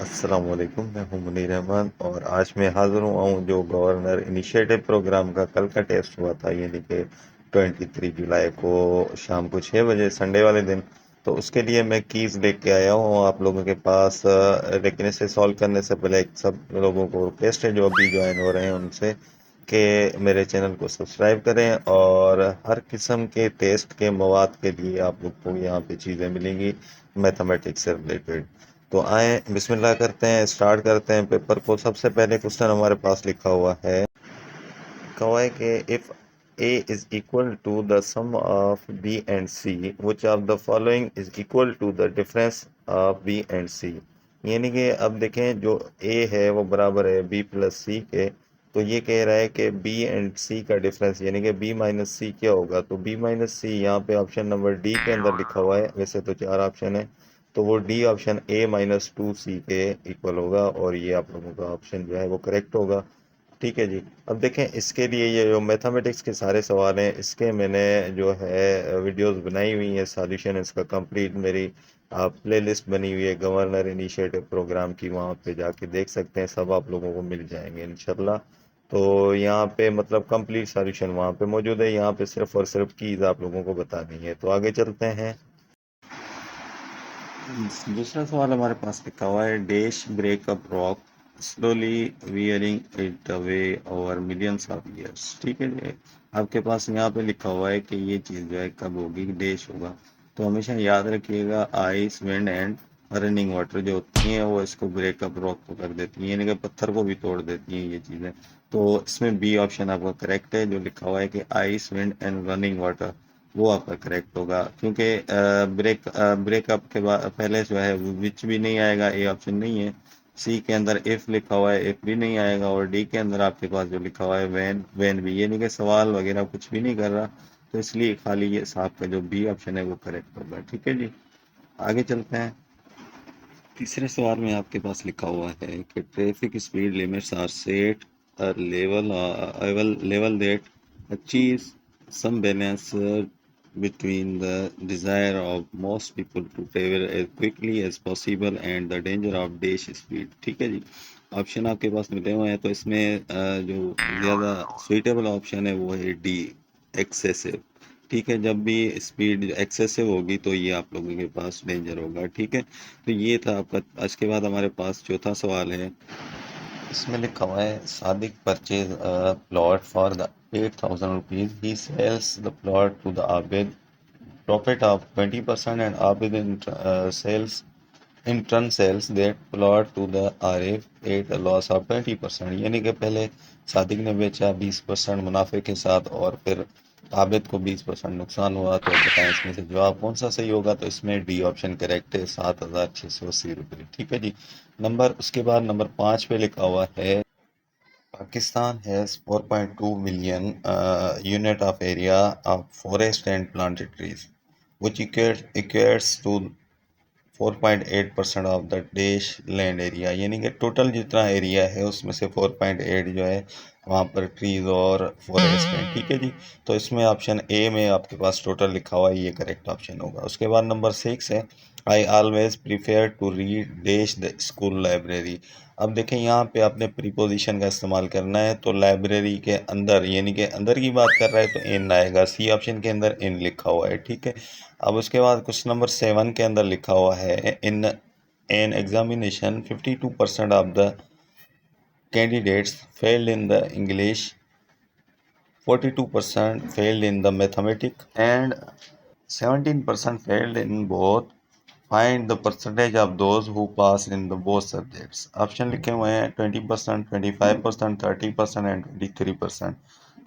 अस्सलाम वालेकुम। मैं हूं मुनीर अहमद और आज मैं हाज़िर हुआ हूं जो गवर्नर इनिशिएटिव प्रोग्राम का कल का टेस्ट हुआ था, यानी कि 23 जुलाई को शाम को 6 बजे संडे वाले दिन। तो उसके लिए मैं कीज़ लेके आया हूं आप लोगों के पास। लेकिन इसे सॉल्व करने से पहले एक सब लोगों को रिक्वेस्ट है जो अभी ज्वाइन हो रहे हैं उनसे कि मेरे चैनल को सब्सक्राइब करें, और हर किस्म के टेस्ट के मवाद के लिए आप लोग को यहाँ पे चीज़ें मिलेंगी मैथमेटिक्स से रिलेटेड। तो आए बिस्मिल्लाह करते हैं, स्टार्ट करते हैं पेपर को। सबसे पहले क्वेश्चन हमारे पास लिखा हुआ है, कहा है कि if A is equal to the sum of B and C which of the following is equal to the difference of B and C. यानी कि अब देखें, जो ए है वो बराबर है बी प्लस सी के। तो ये कह रहा है कि बी एंड सी का डिफरेंस यानी कि बी माइनस सी क्या होगा। तो बी माइनस सी यहाँ पे ऑप्शन नंबर डी के अंदर लिखा हुआ है। वैसे तो चार ऑप्शन है, तो वो D option A minus two C के इक्वल होगा, और ये आप लोगों का ऑप्शन जो है वो करेक्ट होगा। ठीक है जी। अब देखें, इसके लिए ये जो मैथमेटिक्स के सारे सवाल हैं इसके मैंने जो है वीडियोस बनाई हुई हैं, सॉल्यूशन इसका कंप्लीट मेरी प्लेलिस्ट बनी हुई है गवर्नर इनिशिएटिव प्रोग्राम की, वहाँ पे जाके देख सकते हैं, सब आप लोगों को मिल जाएंगे इंशाल्लाह। तो यहाँ पे मतलब कंप्लीट सॉल्यूशन वहाँ पे मौजूद है, यहाँ पे सिर्फ और सिर्फ कीज आप लोगों को बतानी है। तो आगे चलते हैं। दूसरा सवाल हमारे पास लिखा हुआ है, dash break up rock slowly wearing it away over millions of years. ठीक है जी। आपके पास यहाँ पे लिखा हुआ है कि ये चीज़ जो है कब होगी, डैश होगा। तो हमेशा याद रखिएगा, ice wind and running water जो होती हैं वो इसको ब्रेकअप रॉक को कर देती हैं, यानी कि पत्थर को भी तोड़ देती हैं ये चीज़ें। तो इसमें बी ऑप्शन आपका करेक्ट है, जो लिखा हुआ है कि ice wind and running water, वो आपका करेक्ट होगा। क्योंकि ब्रेकअप के बाद पहले जो है विच भी नहीं आएगा, ए ऑप्शन नहीं है। सी के अंदर इफ लिखा हुआ है, इफ भी नहीं आएगा। और डी के अंदर आपके पास जो लिखा हुआ है वैन, वैन भी, ये नहीं कि सवाल वगैरह कुछ भी नहीं कर रहा। तो इसलिए खाली ये साहब का जो बी ऑप्शन है वो करेक्ट होगा। ठीक है जी। आगे चलते हैं। तीसरे सवाल में आपके पास लिखा हुआ है कि traffic speed limits are set level that achieve some balance between the desire of most people to travel as quickly as possible and the danger of dash speed। ठीक है जी। ऑप्शन आपके पास मिले हुए हैं, तो इसमें जो ज़्यादा सुइटेबल ऑप्शन है वो है डी, एक्सेसिव। ठीक है, जब भी स्पीड एक्सेसिव होगी तो ये आप लोगों के पास डेंजर होगा। ठीक है, तो ये था आपका। आज के बाद हमारे पास चौथा सवाल है। इसमें लिखा हुआ है, Sadiq purchase plot for the 8,000 rupees, he sells the plot to the Abid, profit of 20% and Abid in sells in turn sells that plot to the Arif at a loss of 20%। यानी कि पहले सादिक ने बेचा 20% मुनाफे के साथ, और फिर आबिद को 20% नुकसान हुआ। तो अब बताएं इसमें से जवाब कौन सा सही होगा। तो इसमें डी ऑप्शन करेक्ट है, 7,680 रुपये। ठीक है जी। नंबर उसके बाद नंबर 5 पे लिखा हुआ है, Pakistan has 4.2 million unit of area of forest and planted trees, which equates to 4.8% of the देश लैंड एरिया। यानी कि टोटल जितना एरिया है उसमें से 4.8 जो है वहाँ पर ट्रीज और फॉरेस्ट हैं। ठीक है जी। तो इसमें ऑप्शन ए में आपके पास टोटल लिखा हुआ है, ये करेक्ट ऑप्शन होगा। उसके बाद नंबर 6 है, I always prefer to read देश द स्कूल लाइब्रेरी। अब देखें, यहाँ पे आपने प्रीपोजिशन का इस्तेमाल करना है, तो लाइब्रेरी के अंदर यानी कि अंदर की बात कर रहा है तो इन आएगा, सी ऑप्शन के अंदर इन लिखा हुआ है। ठीक है। अब उसके बाद क्वेश्चन नंबर 7 के अंदर लिखा हुआ है, in an examination 52% of the candidates failed in the English, 42% failed in the mathematics, and 17% failed in both। Find the percentage of those who passed in the both subjects। Option लिखे हुए हैं 20%, 25%, 30% and 23%।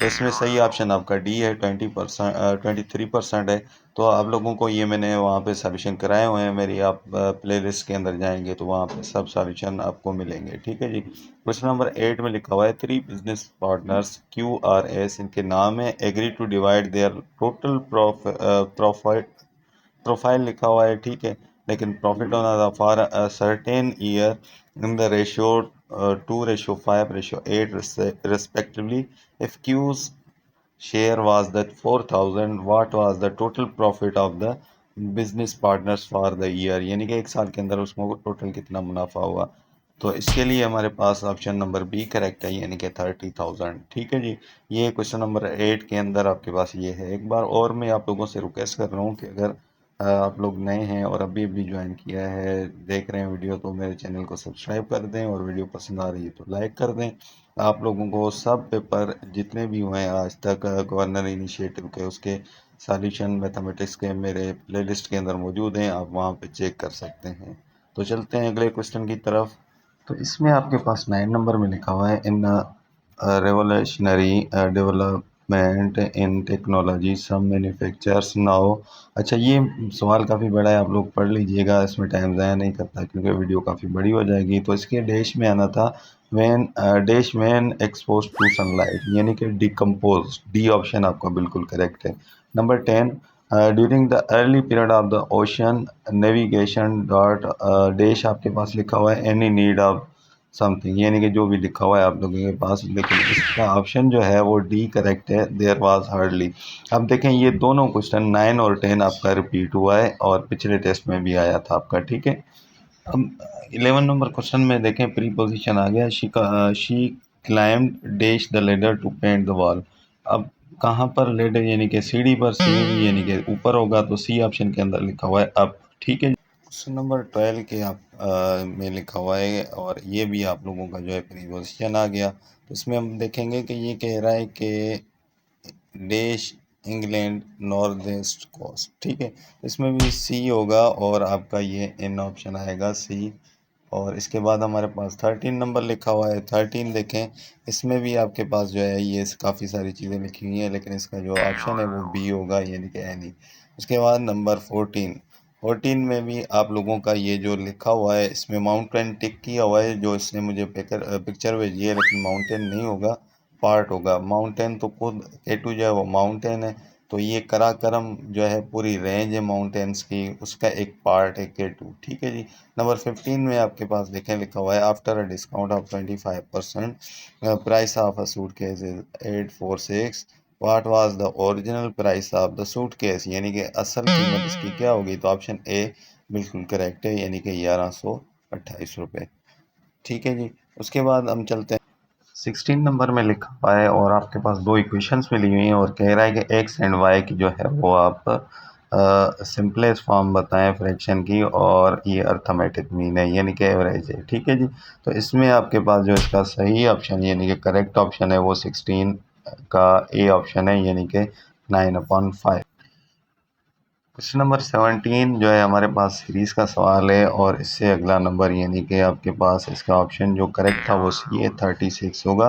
तो इसमें सही option आपका D है, 20%, 23% है। तो आप लोगों को ये मैंने वहाँ पे सॉल्यूशन कराए हुए हैं मेरी, आप प्लेलिस्ट के अंदर जाएंगे तो वहाँ पे सब सॉल्यूशन आपको मिलेंगे। ठीक है जी। क्वेश्चन नंबर 8 में लिखा हुआ है, 3 business partners Q R S, इनके नाम है, agree to divide their total profit, profile लिखा हुआ है। ठीक है, लेकिन profit on the for a certain year in the ratio 2:5:8 respectively। if Q's share was that 4,000, what was the total profit of the business partners for the year, यानी कि एक साल के अंदर उसको टोटल कितना मुनाफा हुआ। तो इसके लिए हमारे पास ऑप्शन नंबर बी करेक्ट है, यानी कि 30,000। ठीक है जी। ये क्वेश्चन नंबर 8 के अंदर आपके पास ये है। एक बार और मैं आप लोगों से रिक्वेस्ट कर रहा हूँ कि अगर आप लोग नए हैं और अभी अभी ज्वाइन किया है, देख रहे हैं वीडियो, तो मेरे चैनल को सब्सक्राइब कर दें और वीडियो पसंद आ रही है तो लाइक कर दें। आप लोगों को सब पेपर जितने भी हुए हैं आज तक गवर्नर इनिशिएटिव के, उसके सॉल्यूशन मैथमेटिक्स के मेरे प्लेलिस्ट के अंदर मौजूद हैं, आप वहाँ पे चेक कर सकते हैं। तो चलते हैं अगले क्वेश्चन की तरफ। तो इसमें आपके पास 9 नंबर में लिखा हुआ है, in revolutionary development in technology some manufacturers now. अच्छा, ये सवाल काफ़ी बड़ा है, आप लोग पढ़ लीजिएगा, इसमें टाइम ज़ाया नहीं करता क्योंकि वीडियो काफ़ी बड़ी हो जाएगी। तो इसके डैश में आना था, when dash when expose to sunlight, यानी कि डिकम्पोज। डी ऑप्शन आपका बिल्कुल करेक्ट है। Number 10, during the early period of the ocean navigation dot dash आपके पास लिखा हुआ है, एनी नीड ऑफ समथिंग, यानी कि जो भी लिखा हुआ है आप लोगों के पास, लेकिन इसका ऑप्शन जो है वो डी करेक्ट है, देयर वाज हार्डली। अब देखें, ये दोनों क्वेश्चन 9 और 10 आपका रिपीट हुआ है और पिछले टेस्ट में भी आया था आपका। ठीक है। अब 11 नंबर क्वेश्चन में देखें, प्रीपोजिशन आ गया, she climbed dash the ladder to paint the wall. अब कहाँ पर लेडर, यानी कि सीढ़ी पर, सीढ़ी यानी कि ऊपर होगा, तो सी ऑप्शन के अंदर लिखा हुआ है अप। ठीक है। क्वेश्चन नंबर 12 के आप में लिखा हुआ है, और ये भी आप लोगों का जो है प्रीपोजिशन आ गया। तो इसमें हम देखेंगे कि ये कह रहा है कि dash England north east coast. ठीक है। इसमें भी सी होगा और आपका ये इन ऑप्शन आएगा सी। और इसके बाद हमारे पास 13 नंबर लिखा हुआ है। 13 देखें, इसमें भी आपके पास जो है ये काफ़ी सारी चीज़ें लिखी हुई हैं, लेकिन इसका जो ऑप्शन है वो बी होगा, यानी कि एनी। उसके बाद नंबर 14, 14 में भी आप लोगों का ये जो लिखा हुआ है, इसमें माउंटेन टिक किया हुआ है, जो इसने मुझे पिक्चर भेजी है, लेकिन माउंटेन नहीं होगा, पार्ट होगा। माउंटेन तो खुद K2 जो है वो माउंटेन है, तो ये कराकरम जो है पूरी रेंज है माउंटेन्स की, उसका एक पार्ट है K2। ठीक है जी। नंबर 15 में आपके पास देखें लिखा हुआ है, after a discount of 25% price of a suit case is 846, what was the original price of the suit case, यानी कि असल कीमत इसकी क्या होगी। तो ऑप्शन ए बिल्कुल करेक्ट है, यानी कि 1128 रुपये। ठीक है जी। उसके बाद हम चलते हैं, 16 नंबर में लिखा हुआ है और आपके पास दो इक्वेशंस मिली हुई हैं, और कह रहा है कि एक्स एंड वाई की जो है वो आप सिंपलेस्ट फॉर्म बताएं फ्रैक्शन की, और ये अर्थमेटिक मीन है, यानी कि एवरेज है। ठीक है जी। तो इसमें आपके पास जो इसका सही ऑप्शन, यानी कि करेक्ट ऑप्शन है, वो 16 का ए ऑप्शन है, यानी कि 9/5। क्वेश्चन नंबर 17 जो है हमारे पास सीरीज़ का सवाल है, और इससे अगला नंबर, यानी कि आपके पास इसका ऑप्शन जो करेक्ट था वो सी है, 36 होगा।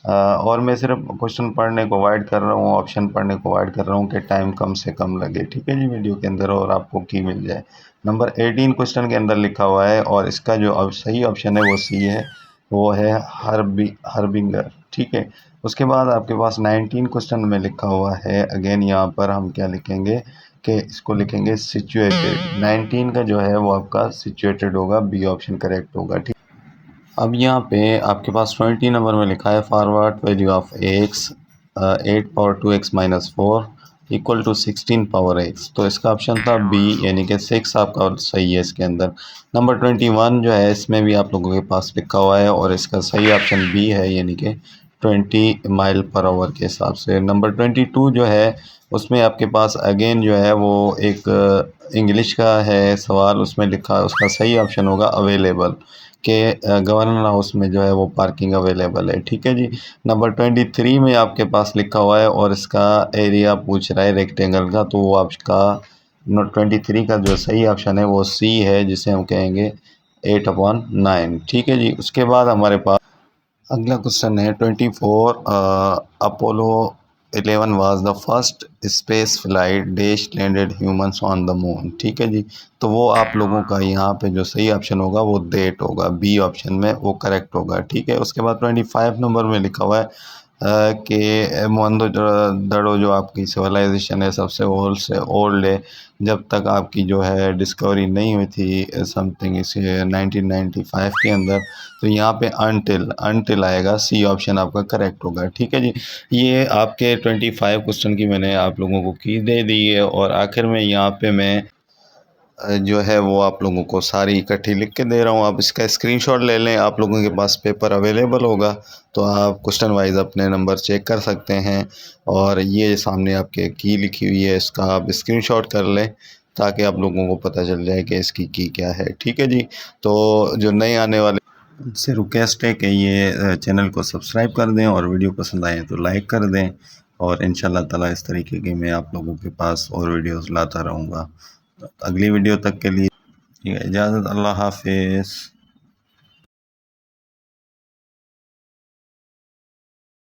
और मैं सिर्फ क्वेश्चन पढ़ने को अवॉइड कर रहा हूँ, ऑप्शन पढ़ने को अवॉइड कर रहा हूँ कि टाइम कम से कम लगे। ठीक है जी, वीडियो के अंदर, और आपको की मिल जाए। नंबर 18 क्वेश्चन के अंदर लिखा हुआ है, और इसका जो सही ऑप्शन है वो सी है, वो है हर्बिंगर। ठीक है। उसके बाद आपके पास 19 क्वेश्चन में लिखा हुआ है, अगेन यहाँ पर हम क्या लिखेंगे कि इसको लिखेंगे सिचुएटेड। 19 का जो है वो आपका सिचुएटेड होगा, बी ऑप्शन करेक्ट होगा। ठीक। अब यहाँ पे आपके पास 20 नंबर में लिखा है, forward value of x 8 power 2x - 4 equal to 16 power x। तो इसका ऑप्शन था बी, यानी कि 6 आपका सही है इसके अंदर। नंबर 21 जो है, इसमें भी आप लोगों के पास लिखा हुआ है, और इसका सही ऑप्शन बी है, यानी कि 20 माइल पर आवर के हिसाब से। नंबर 22 जो है, उसमें आपके पास अगेन जो है वो एक इंग्लिश का है सवाल, उसमें लिखा है, उसका सही ऑप्शन होगा अवेलेबल, के गवर्नर हाउस में जो है वो पार्किंग अवेलेबल है। ठीक है जी। नंबर 23 में आपके पास लिखा हुआ है, और इसका एरिया पूछ रहा है रेक्टेंगल का, तो वो आपका नोट 23 का जो सही ऑप्शन है वो सी है, जिसे हम कहेंगे 8/9। ठीक है जी। उसके बाद हमारे पास अगला क्वेश्चन है 24, Apollo 11 was the first space flight dash landed humans on the moon. ठीक है जी। तो वो आप लोगों का यहाँ पे जो सही ऑप्शन होगा वो डेट होगा, बी ऑप्शन में वो करेक्ट होगा। ठीक है। उसके बाद 25 नंबर में लिखा हुआ है कि मोहनजो दड़ो जो आपकी सिविलाइजेशन है सबसे ओल्ड से ओल्ड है, जब तक आपकी जो है डिस्कवरी नहीं हुई थी समथिंग इसे 1995 के अंदर। तो यहाँ पे अनटिल अनटिल आएगा, सी ऑप्शन आपका करेक्ट होगा। ठीक है जी। ये आपके 25 क्वेश्चन की मैंने आप लोगों को की दे दी है, और आखिर में यहाँ पे मैं जो है वो आप लोगों को सारी इकट्ठी लिख के दे रहा हूँ। आप इसका स्क्रीनशॉट ले लें, आप लोगों के पास पेपर अवेलेबल होगा तो आप क्वेश्चन वाइज अपने नंबर चेक कर सकते हैं। और ये सामने आपके की लिखी हुई है, इसका आप स्क्रीनशॉट कर लें ताकि आप लोगों को पता चल जाए कि इसकी की क्या है। ठीक है जी। तो जो नए आने वाले से रिक्वेस्ट है कि ये चैनल को सब्सक्राइब कर दें और वीडियो पसंद आए तो लाइक कर दें। और इंशाल्लाह ताला इस तरीके की मैं आप लोगों के पास और वीडियोस लाता रहूँगा। अगली वीडियो तक के लिए इजाज़त। अल्लाह हाफिज़।